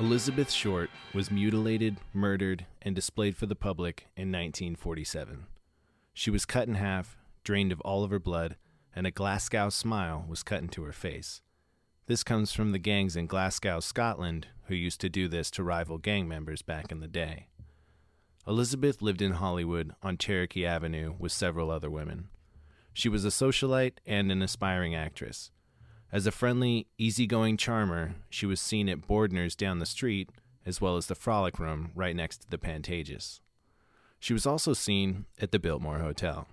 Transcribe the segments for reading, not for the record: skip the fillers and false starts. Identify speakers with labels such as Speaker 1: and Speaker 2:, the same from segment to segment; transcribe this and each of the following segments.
Speaker 1: Elizabeth Short was mutilated, murdered, and displayed for the public in 1947. She was cut in half, drained of all of her blood, and a Glasgow smile was cut into her face. This comes from the gangs in Glasgow, Scotland, who used to do this to rival gang members back in the day. Elizabeth lived in Hollywood on Cherokee Avenue with several other women. She was a socialite and an aspiring actress. As a friendly, easygoing charmer, she was seen at Bordner's down the street, as well as the Frolic Room right next to the Pantages. She was also seen at the Biltmore Hotel.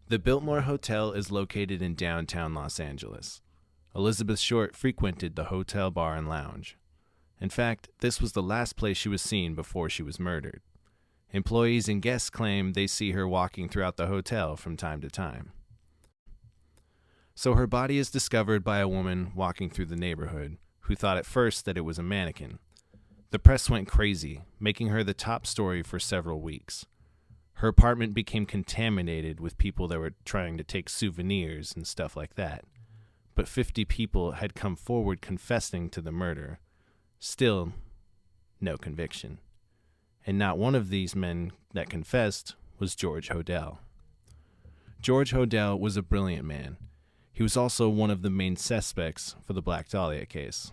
Speaker 1: The Biltmore Hotel is located in downtown Los Angeles. Elizabeth Short frequented the hotel bar and lounge. In fact, this was the last place she was seen before she was murdered. Employees and guests claim they see her walking throughout the hotel from time to time. So her body is discovered by a woman walking through the neighborhood, who thought at first that it was a mannequin. The press went crazy, making her the top story for several weeks. Her apartment became contaminated with people that were trying to take souvenirs and stuff like that. But 50 people had come forward confessing to the murder. Still, no conviction. And not one of these men that confessed was George Hodel. George Hodel was a brilliant man. He was also one of the main suspects for the Black Dahlia case.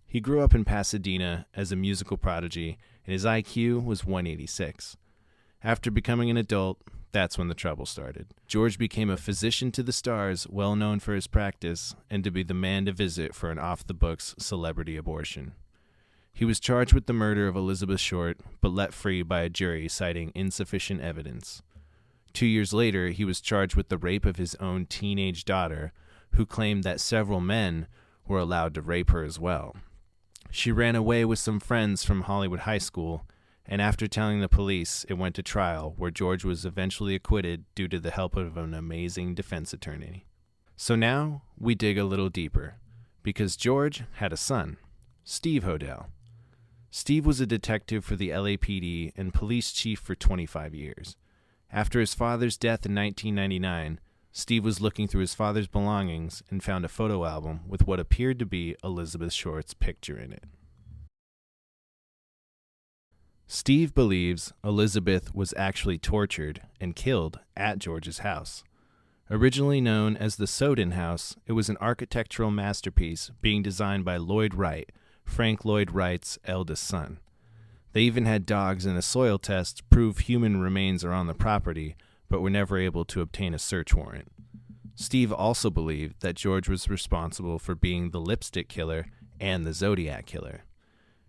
Speaker 1: He grew up in Pasadena as a musical prodigy, and his IQ was 186. After becoming an adult, that's when the trouble started. George became a physician to the stars, well known for his practice, and to be the man to visit for an off-the-books celebrity abortion. He was charged with the murder of Elizabeth Short, but let free by a jury citing insufficient evidence. 2 years later, he was charged with the rape of his own teenage daughter, who claimed that several men were allowed to rape her as well. She ran away with some friends from Hollywood High School, and after telling the police, it went to trial, where George was eventually acquitted due to the help of an amazing defense attorney. So now, we dig a little deeper, because George had a son, Steve Hodel. Steve was a detective for the LAPD and police chief for 25 years. After his father's death in 1999, Steve was looking through his father's belongings and found a photo album with what appeared to be Elizabeth Short's picture in it. Steve believes Elizabeth was actually tortured and killed at George's house. Originally known as the Soden House, it was an architectural masterpiece being designed by Lloyd Wright, Frank Lloyd Wright's eldest son. They even had dogs in a soil test to prove human remains are on the property, but were never able to obtain a search warrant. Steve also believed that George was responsible for being the lipstick killer and the Zodiac killer.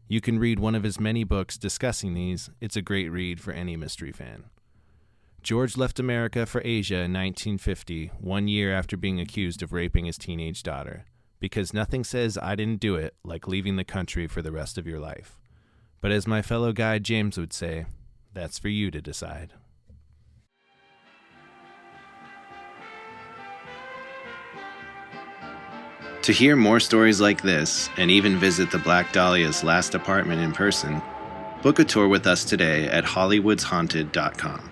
Speaker 1: You can read one of his many books discussing these. It's a great read for any mystery fan. George left America for Asia in 1950, 1 year after being accused of raping his teenage daughter, because nothing says I didn't do it like leaving the country for the rest of your life. But as my fellow guide James would say, that's for you to decide. To hear more stories like this, and even visit the Black Dahlia's last apartment in person, book a tour with us today at hollywoodshaunted.com.